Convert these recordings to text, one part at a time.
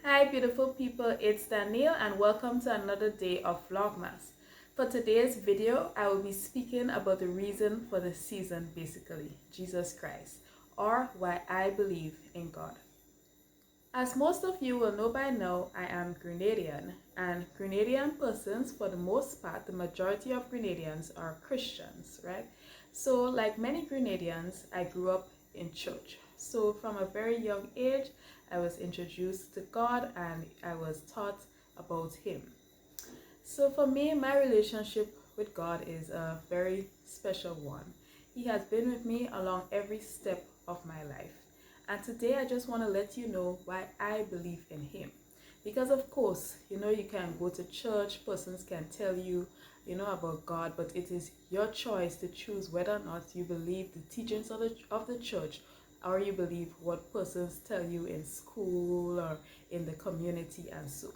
Hi beautiful people, it's Danielle and welcome to another day of Vlogmas. For today's video, I will be speaking about the reason for the season basically, Jesus Christ, or why I believe in God. As most of you will know by now, I am Grenadian, and Grenadian persons, for the most part, the majority of Grenadians are Christians, right? So like many Grenadians, I grew up in church. So from a very young age, I was introduced to God and I was taught about Him. So for me, my relationship with God is a very special one. He has been with me along every step of my life. And today I just want to let you know why I believe in Him. Because of course, you can go to church, persons can tell you, about God, but it is your choice to choose whether or not you believe the teachings of the church, or you believe what persons tell you in school or in the community and so.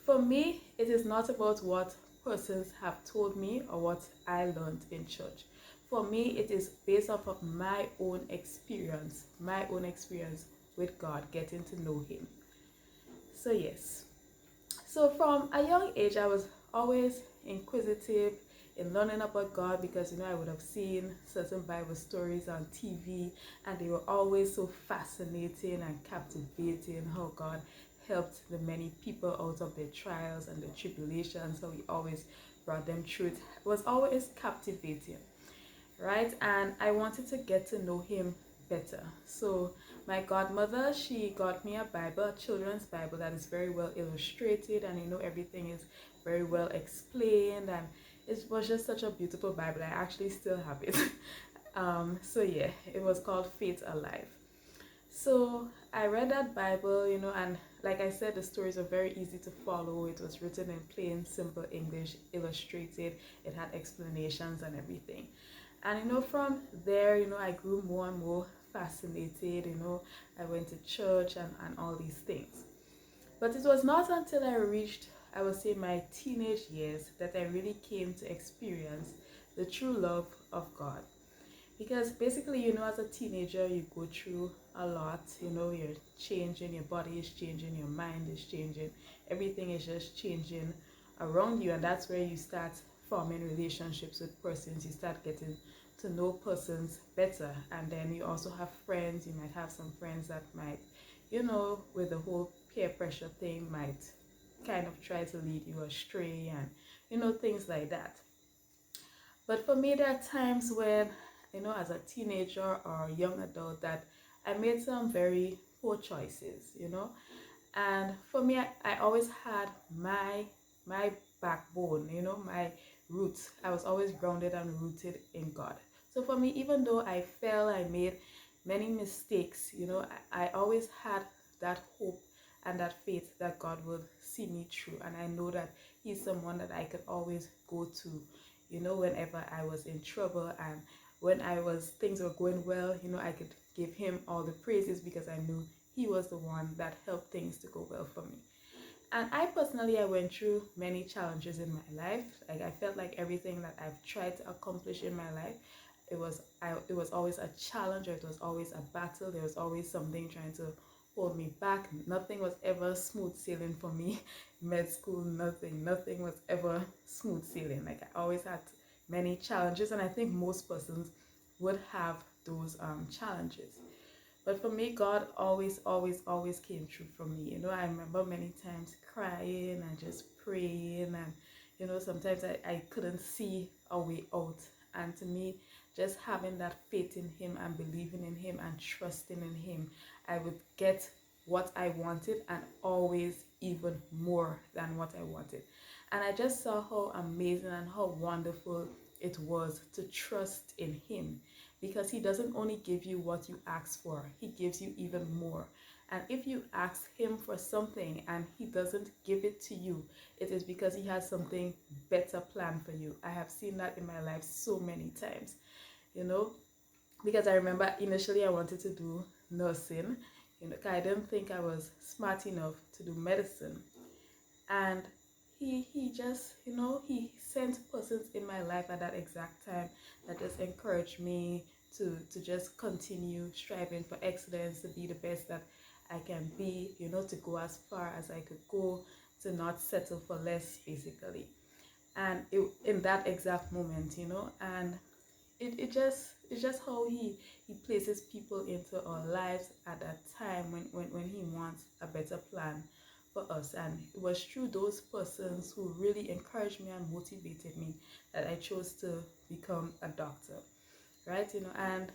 For me, it is not about what persons have told me or what I learned in church. For me, it is based off of my own experience with God, getting to know Him. So yes. So from a young age, I was always inquisitive in learning about God because I would have seen certain Bible stories on TV and they were always so fascinating and captivating, how God helped the many people out of their trials and their tribulations, how He always brought them through. It was always captivating, right? And I wanted to get to know Him better. So my godmother, she got me a Bible, a children's Bible that is very well illustrated, and everything is very well explained, and it was just such a beautiful Bible. I actually still have it. So yeah, it was called Faith Alive. So I read that Bible, and like I said, the stories are very easy to follow. It was written in plain, simple English, illustrated. It had explanations and everything. And from there, I grew more and more fascinated. I went to church and all these things. But it was not until I reached, I would say, my teenage years that I really came to experience the true love of God. Because basically, as a teenager, you go through a lot. You're changing, your body is changing, your mind is changing, everything is just changing around you. And that's where you start forming relationships with persons. You start getting to know persons better. And then you also have friends. You might have some friends that might, with the whole peer pressure thing, might kind of try to lead you astray and, things like that. But for me, there are times when, as a teenager or young adult, that I made some very poor choices, And for me, I always had my backbone, my roots. I was always grounded and rooted in God. So for me, even though I fell, I made many mistakes, I always had that hope and that faith that God will see me through. And I know that He's someone that I could always go to, whenever I was in trouble, and when things were going well, I could give Him all the praises because I knew He was the one that helped things to go well for me. And I personally, I went through many challenges in my life. Like I felt like everything that I've tried to accomplish in my life, it was always a challenge, or it was always a battle. There was always something trying to hold me back. Nothing was ever smooth sailing for me. Med school, nothing was ever smooth sailing. Like I always had many challenges, and I think most persons would have those challenges. But for me, God always came through for me. I remember many times crying and just praying, and sometimes I couldn't see a way out. And to me, just having that faith in Him and believing in Him and trusting in Him, I would get what I wanted, and always even more than what I wanted. And I just saw how amazing and how wonderful it was to trust in Him, because He doesn't only give you what you ask for, He gives you even more. And if you ask Him for something and He doesn't give it to you, it is because He has something better planned for you. I have seen that in my life so many times, because I remember initially I wanted to do nursing, I didn't think I was smart enough to do medicine. And he just, He sent persons in my life at that exact time that just encouraged me to just continue striving for excellence, to be the best that I can be, you know, to go as far as I could go, to not settle for less, basically. And in that exact moment, you know, and it's just how he places people into our lives at that time when he wants a better plan for us. And it was through those persons who really encouraged me and motivated me that I chose to become a doctor, right? You know, and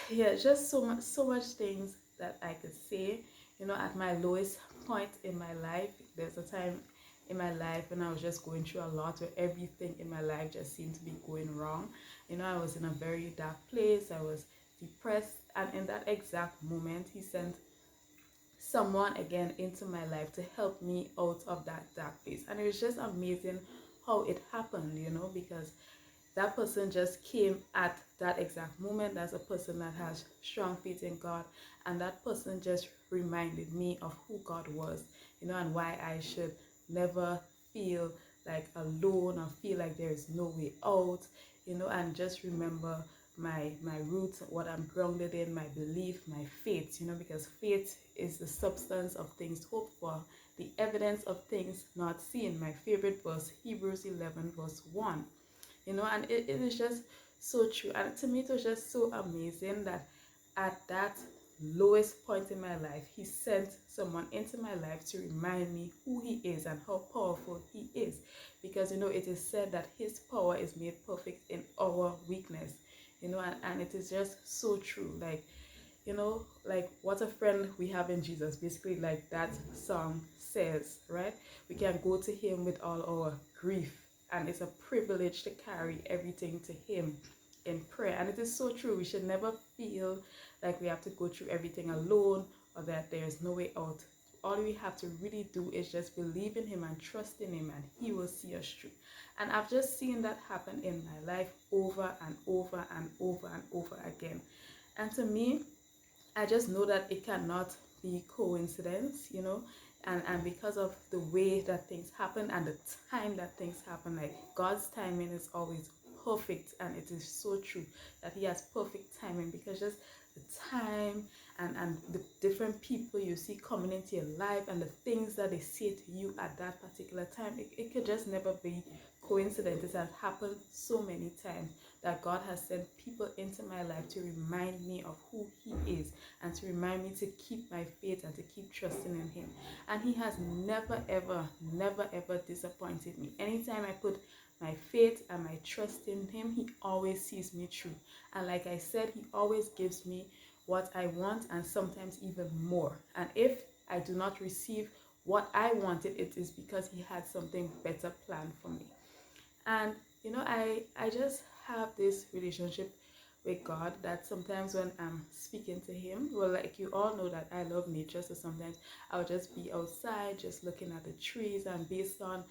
yeah, just so much things that I could say. You know, at my lowest point in my life, there's a time in my life when I was just going through a lot, where everything in my life just seemed to be going wrong. You know, I was in a very dark place, I was depressed, and in that exact moment he sent someone again into my life to help me out of that dark place. And it was just amazing how it happened, you know, because that person just came at that exact moment. That's a person that has strong faith in God, and that person just reminded me of who God was, you know, and why I should never feel like alone or feel like there is no way out, you know, and just remember my roots, what I'm grounded in, my belief, my faith, you know, because faith is the substance of things hoped for, the evidence of things not seen. My favorite verse, Hebrews 11 verse 1, you know, and it is just so true. And to me, it was just so amazing that at that lowest point in my life, he sent someone into my life to remind me who he is and how powerful he is. Because, you know, it is said that his power is made perfect in our weakness, you know, and it is just so true. Like, you know, like what a friend we have in Jesus, basically, like that song says, right? We can go to him with all our grief, and it's a privilege to carry everything to him in prayer. And it is so true. We should never feel like we have to go through everything alone, or that there is no way out. All we have to really do is just believe in him and trust in him, and he will see us through. And I've just seen that happen in my life over and over and over and over again. And to me, I just know that it cannot be coincidence, you know, and because of the way that things happen and the time that things happen, like God's timing is always perfect. And it is so true that he has perfect timing, because just the time and the different people you see coming into your life and the things that they say to you at that particular time, it could just never be coincidence. It has happened so many times that God has sent people into my life to remind me of who he is, and to remind me to keep my faith and to keep trusting in him. And he has never ever disappointed me. Anytime I put my faith and my trust in him, he always sees me through. And like I said, he always gives me what I want, and sometimes even more. And if I do not receive what I wanted, it is because he had something better planned for me. And you know, I just have this relationship with God that sometimes when I'm speaking to him, well, like you all know that I love nature, so sometimes I'll just be outside just looking at the trees, and based on,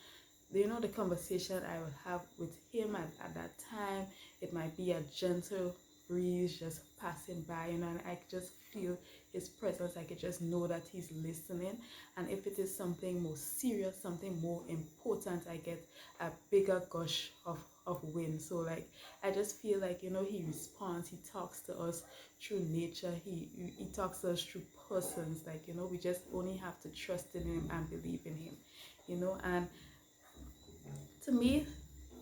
you know, the conversation I would have with him at that time, it might be a gentle breeze just passing by, you know, and I could just feel his presence. I could just know that he's listening. And if it is something more serious, something more important, I get a bigger gush of wind. So like I just feel like, you know, he responds, he talks to us through nature, he talks to us through persons. Like, you know, we just only have to trust in him and believe in him, you know. And to me,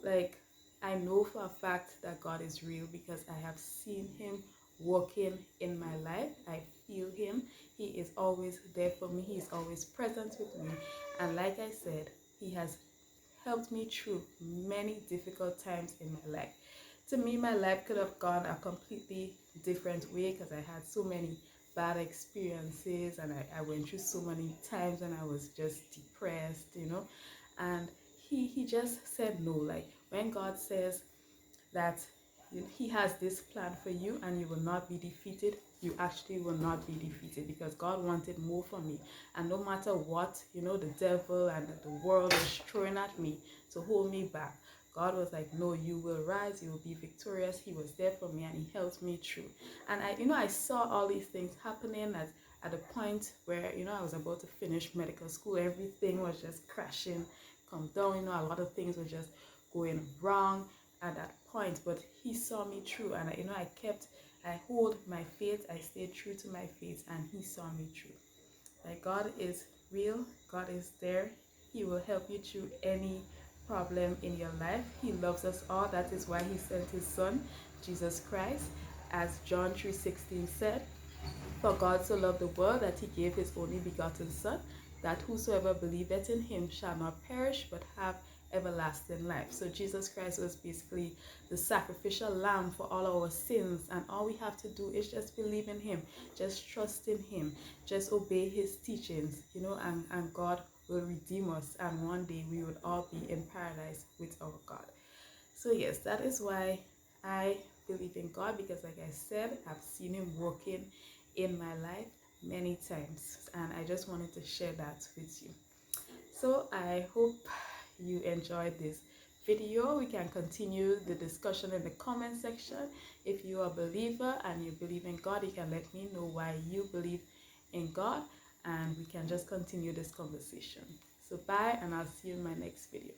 like, I know for a fact that God is real because I have seen him working in my life. I feel him. He is always there for me. He is always present with me. And like I said, he has helped me through many difficult times in my life. To me, my life could have gone a completely different way because I had so many bad experiences, and I went through so many times when I was just depressed, you know. And he just said no. Like when God says that he has this plan for you and you will not be defeated, you actually will not be defeated, because God wanted more for me. And no matter what, you know, the devil and the world was throwing at me to hold me back, God was like, no, you will rise, you will be victorious. He was there for me and he helped me through. And I, you know, I saw all these things happening at a point where, you know, I was about to finish medical school. Everything was just crashing, come down, you know, a lot of things were just going wrong at that point. But he saw me through, and you know, I hold my faith, I stayed true to my faith, and he saw me through. Like, God is real, God is there. He will help you through any problem in your life. He loves us all. That is why he sent his son, Jesus Christ. As John 3:16 said, for God so loved the world that he gave his only begotten son, that whosoever believeth in him shall not perish but have everlasting life. So Jesus Christ was basically the sacrificial lamb for all our sins, and all we have to do is just believe in him, just trust in him, just obey his teachings, and God will redeem us, and one day we would all be in paradise with our God. So yes, that is why I believe in God, because like I said, I've seen him working in my life many times, and I just wanted to share that with you. So I hope you enjoyed this video. We can continue the discussion in the comment section. If you are a believer and you believe in God, you can let me know why you believe in God, and we can just continue this conversation. So bye, and I'll see you in my next video.